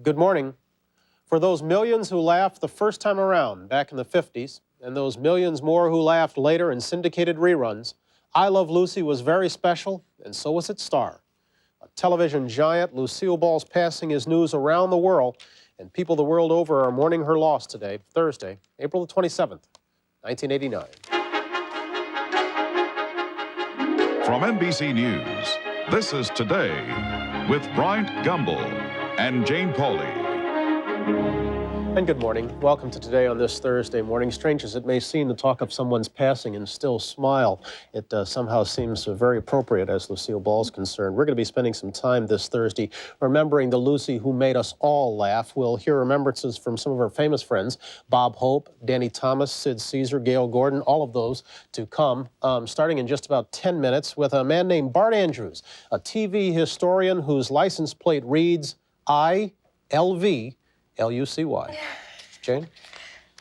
Good morning. For those millions who laughed the first time around back in the 50s, and those millions more who laughed later in syndicated reruns, I Love Lucy was very special, and so was its star. A television giant, Lucille Ball's passing is news around the world, and people the world over are mourning her loss today, Thursday, April the 27th, 1989. From NBC News, this is Today with Bryant Gumbel and Jane Pauley. And good morning. Welcome to Today on this Thursday morning. Strange as it may seem to talk of someone's passing and still smile, it somehow seems very appropriate as Lucille Ball's concerned. We're going to be spending some time this Thursday remembering the Lucy who made us all laugh. We'll hear remembrances from some of her famous friends, Bob Hope, Danny Thomas, Sid Caesar, Gail Gordon, all of those to come, starting in just about 10 minutes with a man named Bart Andrews, a TV historian whose license plate reads ILV. L-U-C-Y. Jane?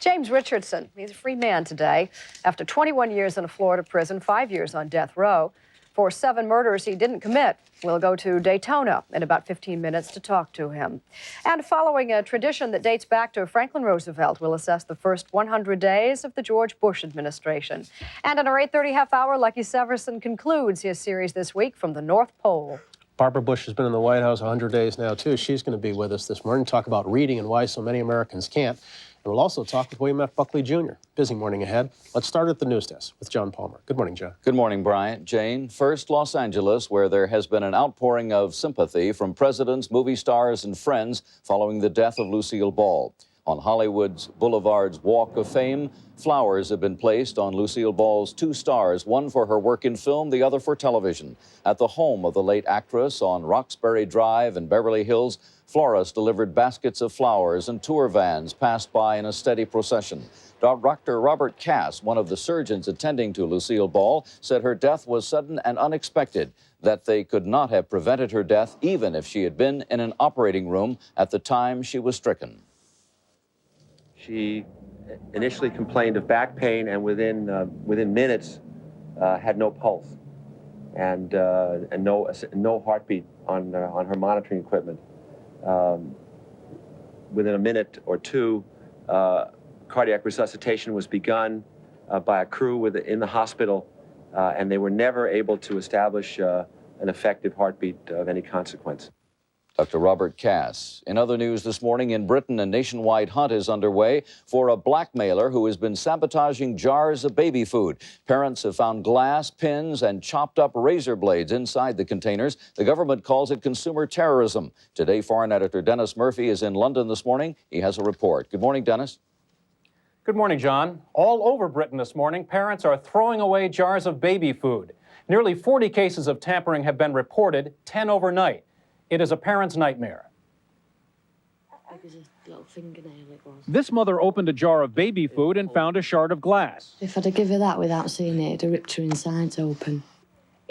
James Richardson, he's a free man today. After 21 years in a Florida prison, 5 years on death row for 7 murders he didn't commit. We'll go to Daytona in about 15 minutes to talk to him. And following a tradition that dates back to Franklin Roosevelt, we'll assess the first 100 days of the George Bush administration. And in our 8:30 half hour, Lucky Severson concludes his series this week from the North Pole. Barbara Bush has been in the White House 100 days now, too. She's going to be with us this morning, talk about reading and why so many Americans can't. And we'll also talk with William F. Buckley, Jr. Busy morning ahead. Let's start at the news desk with John Palmer. Good morning, John. Good morning, Bryant. Jane, first Los Angeles, where there has been an outpouring of sympathy from presidents, movie stars, and friends following the death of Lucille Ball. On Hollywood's Boulevard's Walk of Fame, flowers have been placed on Lucille Ball's 2 stars, one for her work in film, the other for television. At the home of the late actress on Roxbury Drive in Beverly Hills, florists delivered baskets of flowers and tour vans passed by in a steady procession. Dr. Robert Cass, one of the surgeons attending to Lucille Ball, said her death was sudden and unexpected, that they could not have prevented her death even if she had been in an operating room at the time she was stricken. She initially complained of back pain, and within minutes had no pulse and no heartbeat on her monitoring equipment. Within a minute or two, cardiac resuscitation was begun by a crew in the hospital, and they were never able to establish an effective heartbeat of any consequence. Dr. Robert Cass. In other news this morning, in Britain, a nationwide hunt is underway for a blackmailer who has been sabotaging jars of baby food. Parents have found glass, pins, and chopped up razor blades inside the containers. The government calls it consumer terrorism. Today, foreign editor Dennis Murphy is in London this morning. He has a report. Good morning, Dennis. Good morning, John. All over Britain this morning, parents are throwing away jars of baby food. Nearly 40 cases of tampering have been reported, 10 overnight. It is a parent's nightmare. This mother opened a jar of baby food and found a shard of glass. If I'd have given her that without seeing it, it'd have ripped her insides open.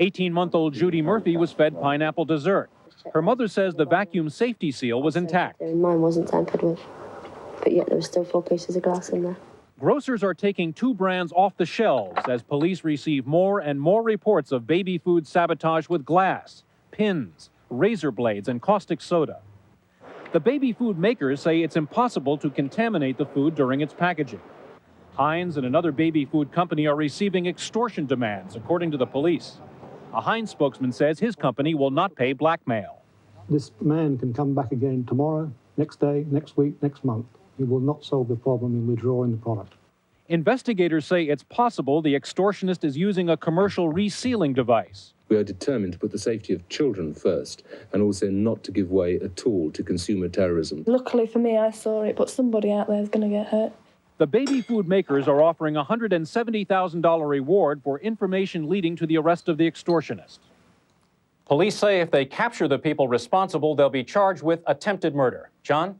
18-month-old Judy Murphy was fed pineapple dessert. Her mother says the vacuum safety seal was intact. Mine wasn't tampered with, but yet there were still 4 pieces of glass in there. Grocers are taking 2 brands off the shelves as police receive more and more reports of baby food sabotage with glass, pins, razor blades, and caustic soda. The baby food makers say it's impossible to contaminate the food during its packaging. Heinz and another baby food company are receiving extortion demands, according to the police. A Heinz spokesman says his company will not pay blackmail. This man can come back again tomorrow, next day, next week, next month. He will not solve the problem in withdrawing the product. Investigators say it's possible the extortionist is using a commercial resealing device. We are determined to put the safety of children first and also not to give way at all to consumer terrorism. Luckily for me, I saw it, but somebody out there is going to get hurt. The baby food makers are offering a $170,000 reward for information leading to the arrest of the extortionist. Police say if they capture the people responsible, they'll be charged with attempted murder. John?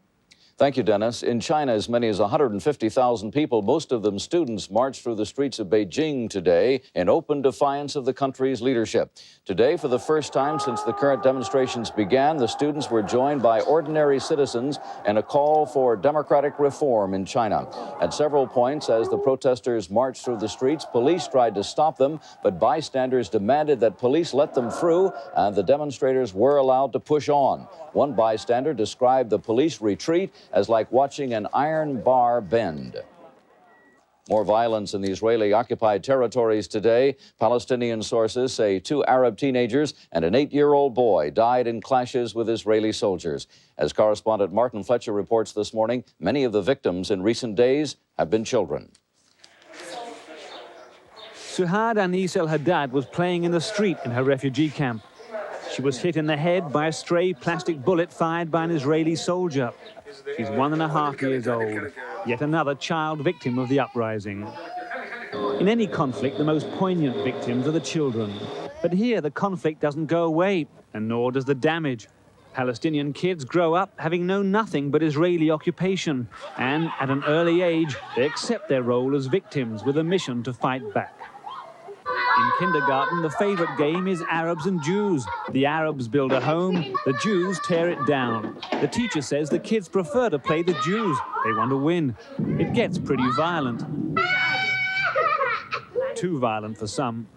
Thank you, Dennis. In China, as many as 150,000 people, most of them students, marched through the streets of Beijing today in open defiance of the country's leadership. Today, for the first time since the current demonstrations began, the students were joined by ordinary citizens in a call for democratic reform in China. At several points, as the protesters marched through the streets, police tried to stop them, but bystanders demanded that police let them through, and the demonstrators were allowed to push on. One bystander described the police retreat as like watching an iron bar bend. More violence in the Israeli-occupied territories today. Palestinian sources say 2 Arab teenagers and an 8-year-old boy died in clashes with Israeli soldiers. As correspondent Martin Fletcher reports this morning, many of the victims in recent days have been children. Suhad Anis El-Haddad was playing in the street in her refugee camp. She was hit in the head by a stray plastic bullet fired by an Israeli soldier. She's 1.5 years old, yet another child victim of the uprising. In any conflict, the most poignant victims are the children. But here, the conflict doesn't go away, and nor does the damage. Palestinian kids grow up having known nothing but Israeli occupation, and at an early age, they accept their role as victims with a mission to fight back. In kindergarten, the favorite game is Arabs and Jews. The Arabs build a home, the Jews tear it down. The teacher says the kids prefer to play the Jews. They want to win. It gets pretty violent. Too violent for some.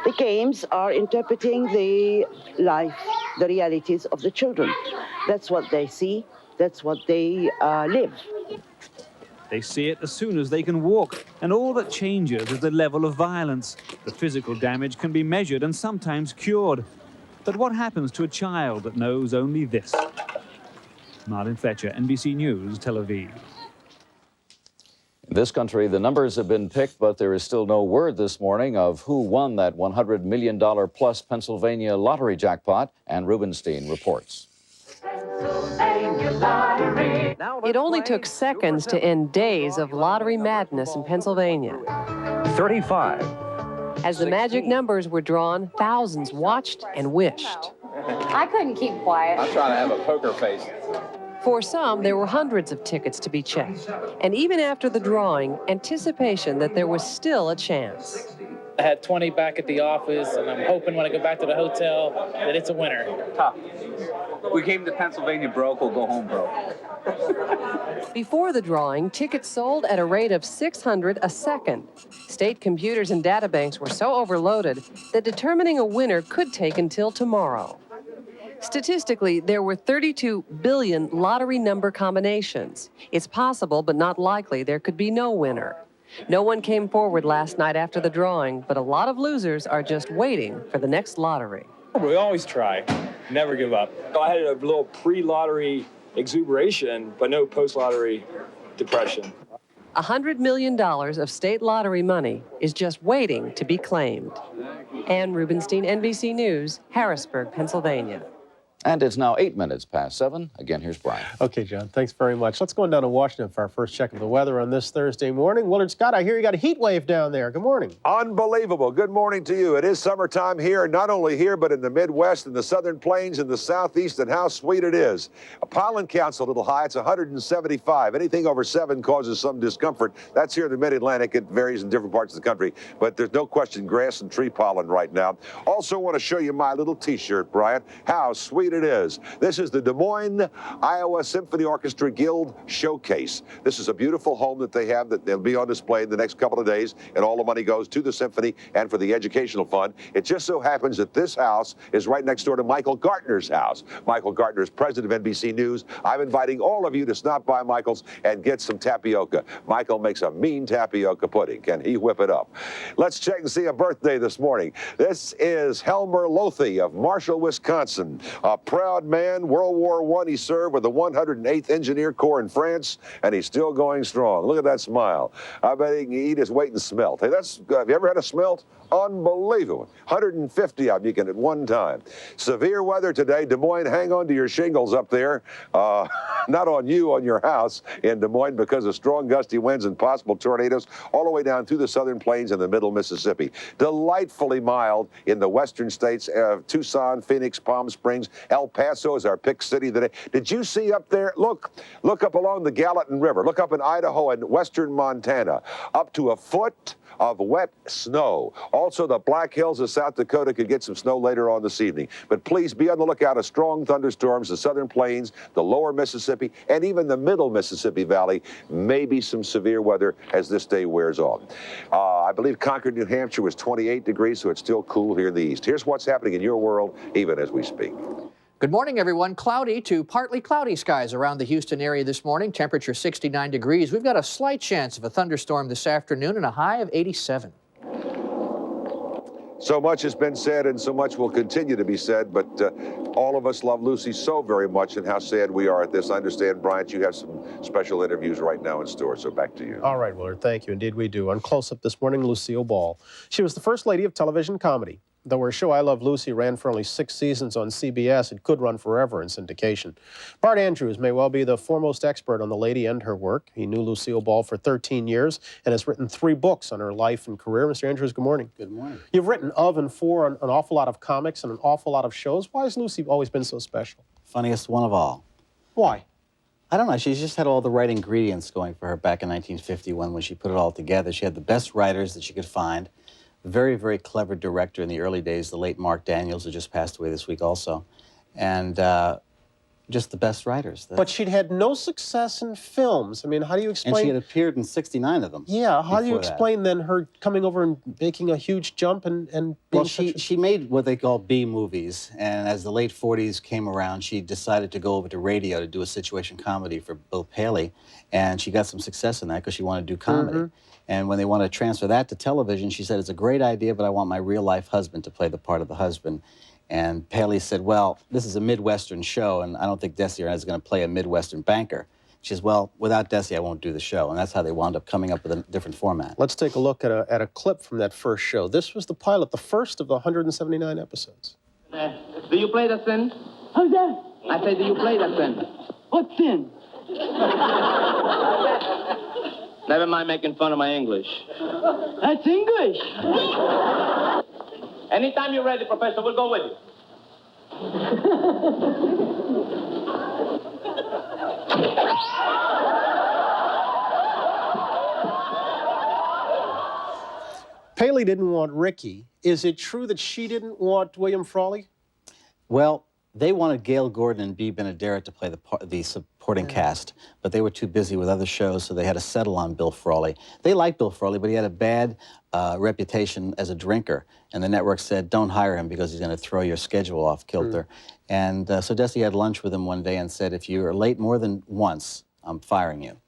The games are interpreting the life, the realities of the children. That's what they see, that's what they live. They see it as soon as they can walk, and all that changes is the level of violence. The physical damage can be measured and sometimes cured. But what happens to a child that knows only this? Martin Fletcher, NBC News, Tel Aviv. In this country, the numbers have been picked, but there is still no word this morning of who won that $100 million plus Pennsylvania lottery jackpot. Ann Rubenstein reports. It only took seconds to end days of lottery madness in Pennsylvania. 35. As the magic numbers were drawn, thousands watched and wished. I couldn't keep quiet. I'm trying to have a poker face. For some, there were hundreds of tickets to be checked. And even after the drawing, anticipation that there was still a chance. I had 20 back at the office, and I'm hoping when I go back to the hotel that it's a winner. Tough. We came to Pennsylvania broke, we'll go home broke. Before the drawing, tickets sold at a rate of 600 a second. State computers and databanks were so overloaded that determining a winner could take until tomorrow. Statistically, there were 32 billion lottery number combinations. It's possible, but not likely, there could be no winner. No one came forward last night after the drawing, but a lot of losers are just waiting for the next lottery. We always try, never give up. I had a little pre-lottery exuberation, but no post-lottery depression. $100 million of state lottery money is just waiting to be claimed. Ann Rubenstein, NBC News, Harrisburg, Pennsylvania. And it's now 8 minutes past 7. Again, here's Brian. Okay, John, thanks very much. Let's go on down to Washington for our first check of the weather on this Thursday morning. Willard Scott, I hear you got a heat wave down there. Good morning. Unbelievable. Good morning to you. It is summertime here, not only here, but in the Midwest, in the Southern Plains, in the Southeast, and how sweet it is. A pollen count's a little high. It's 175. Anything over 7 causes some discomfort. That's here in the Mid-Atlantic. It varies in different parts of the country, but there's no question grass and tree pollen right now. Also want to show you my little T-shirt, Brian. How sweet it is. This is the Des Moines, Iowa Symphony Orchestra Guild Showcase. This is a beautiful home that they have that they'll be on display in the next couple of days, and all the money goes to the symphony and for the educational fund. It just so happens that this house is right next door to Michael Gartner's house. Michael Gartner is president of NBC News. I'm inviting all of you to stop by Michael's and get some tapioca. Michael makes a mean tapioca pudding. Can he whip it up? Let's check and see a birthday this morning. This is Helmer Lothe of Marshall, Wisconsin, a proud man. World War I, he served with the 108th Engineer Corps in France, and he's still going strong. Look at that smile. I bet he can eat his weight in smelt. Hey, have you ever had a smelt? Unbelievable. 150 of them you can at one time. Severe weather today. Des Moines, hang on to your shingles up there. Not on you, on your house in Des Moines because of strong gusty winds and possible tornadoes all the way down through the southern plains and the middle Mississippi. Delightfully mild in the western states of Tucson, Phoenix, Palm Springs. El Paso is our pick city today. Did you see up there? Look up along the Gallatin River. Look up in Idaho and western Montana. Up to a foot of wet snow. Also, the Black Hills of South Dakota could get some snow later on this evening. But please be on the lookout of strong thunderstorms. The southern plains, the lower Mississippi, and even the middle Mississippi Valley. Maybe some severe weather as this day wears on. I believe Concord, New Hampshire was 28 degrees, so it's still cool here in the east. Here's what's happening in your world, even as we speak. Good morning, everyone. Cloudy to partly cloudy skies around the Houston area this morning. Temperature 69 degrees. We've got a slight chance of a thunderstorm this afternoon and a high of 87. So much has been said and so much will continue to be said, but all of us love Lucy so very much, and how sad we are at this. I understand, Bryant, you have some special interviews right now in store, so back to you. All right, Willard, thank you. Indeed we do. On Close-Up this morning, Lucille Ball. She was the first lady of television comedy. Though her show I Love Lucy ran for only 6 seasons on CBS, it could run forever in syndication. Bart Andrews may well be the foremost expert on the lady and her work. He knew Lucille Ball for 13 years and has written 3 books on her life and career. Mr. Andrews, good morning. Good morning. You've written of and for an awful lot of comics and an awful lot of shows. Why has Lucy always been so special? Funniest one of all. Why? I don't know. She's just had all the right ingredients going for her back in 1951 when she put it all together. She had the best writers that she could find. Very, very clever director in the early days, the late Mark Daniels, who just passed away this week also. And just the best writers. But she'd had no success in films. I mean, how do you explain... And she had appeared in 69 of them. Yeah, how do you explain then her coming over and making a huge jump and being... Well, she made what they call B movies, and as the late 40s came around, she decided to go over to radio to do a situation comedy for Bill Paley, and she got some success in that because she wanted to do comedy. Mm-hmm. And when they wanted to transfer that to television, she said, it's a great idea, but I want my real-life husband to play the part of the husband. And Paley said, well, this is a Midwestern show, and I don't think Desi Arnaz is going to play a Midwestern banker. She says, well, without Desi, I won't do the show. And that's how they wound up coming up with a different format. Let's take a look at a clip from that first show. This was the pilot, the first of the 179 episodes. Do you play the sin? How's that? I say, do you play the sin? What sin? Never mind making fun of my English. That's English. Anytime you're ready, Professor, we'll go with you. Paley didn't want Ricky. Is it true that she didn't want William Frawley? Well, they wanted Gail Gordon and Bea Benaderet to play the supporting cast, but they were too busy with other shows, so they had to settle on Bill Frawley. They liked Bill Frawley, but he had a bad reputation as a drinker, and the network said, don't hire him because he's going to throw your schedule off kilter. And so Desi had lunch with him one day and said, if you're late more than once, I'm firing you.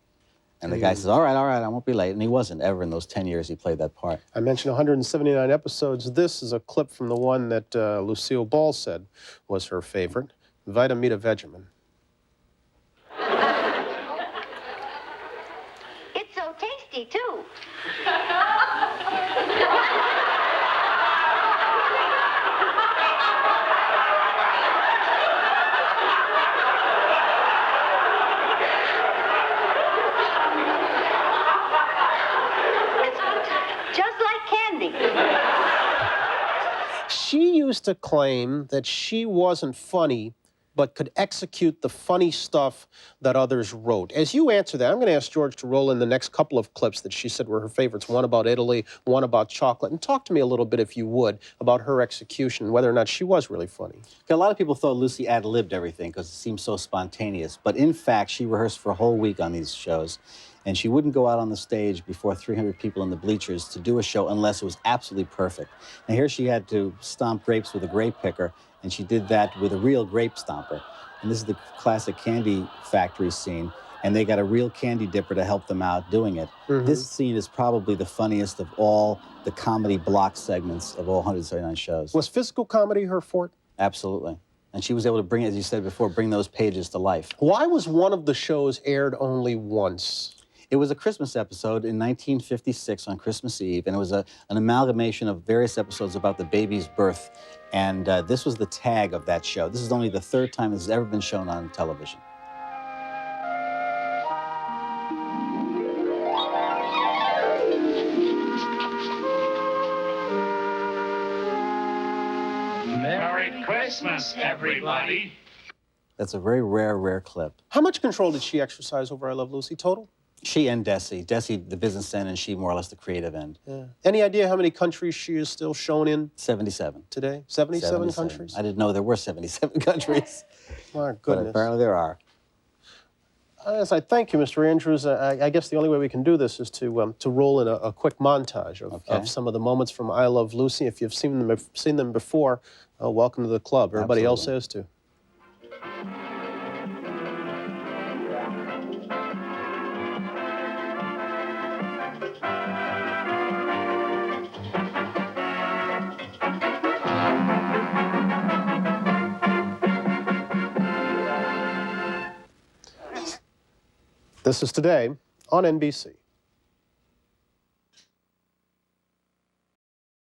And the guy says, all right, I won't be late. And he wasn't ever in those 10 years he played that part. I mentioned 179 episodes. This is a clip from the one that Lucille Ball said was her favorite, Vitamita Vegemin. It's so tasty, too. She used to claim that she wasn't funny, but could execute the funny stuff that others wrote. As you answer that, I'm going to ask George to roll in the next couple of clips that she said were her favorites, one about Italy, one about chocolate. And talk to me a little bit, if you would, about her execution, whether or not she was really funny. A lot of people thought Lucy ad-libbed everything because it seemed so spontaneous. But in fact, she rehearsed for a whole week on these shows. And she wouldn't go out on the stage before 300 people in the bleachers to do a show unless it was absolutely perfect. And here she had to stomp grapes with a grape picker, and she did that with a real grape stomper. And this is the classic candy factory scene, and they got a real candy dipper to help them out doing it. This scene is probably the funniest of all the comedy block segments of all 179 shows. Was physical comedy her forte? Absolutely. And she was able to bring, as you said before, bring those pages to life. Why was one of the shows aired only once? It was a Christmas episode in 1956 on Christmas Eve, and it was an amalgamation of various episodes about the baby's birth. And this was the tag of that show. This is only the third time this has ever been shown on television. Merry Christmas, everybody. That's a very rare clip. How much control did she exercise over I Love Lucy total? She and Desi. Desi, the business end, and she more or less the creative end. Yeah. Any idea how many countries she is still shown in? 77. Today? 77 countries? I didn't know there were 77 countries. My goodness. But apparently there are. As I thank you, Mr. Andrews, I guess the only way we can do this is to roll in a quick montage of some of the moments from I Love Lucy. If you've seen them before, welcome to the club. Everybody else has to. This is Today on NBC.